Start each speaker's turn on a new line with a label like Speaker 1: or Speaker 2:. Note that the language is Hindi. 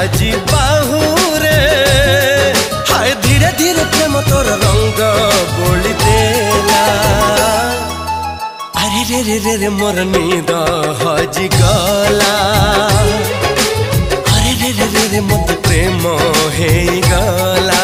Speaker 1: बाजी बाहुरे हाय धीरे धीरे प्रेम तोर रंग बोली देला अरे रे रे रे रे मोर नींद हजी गला अरे रे रे रे रे मत प्रेम हे गला।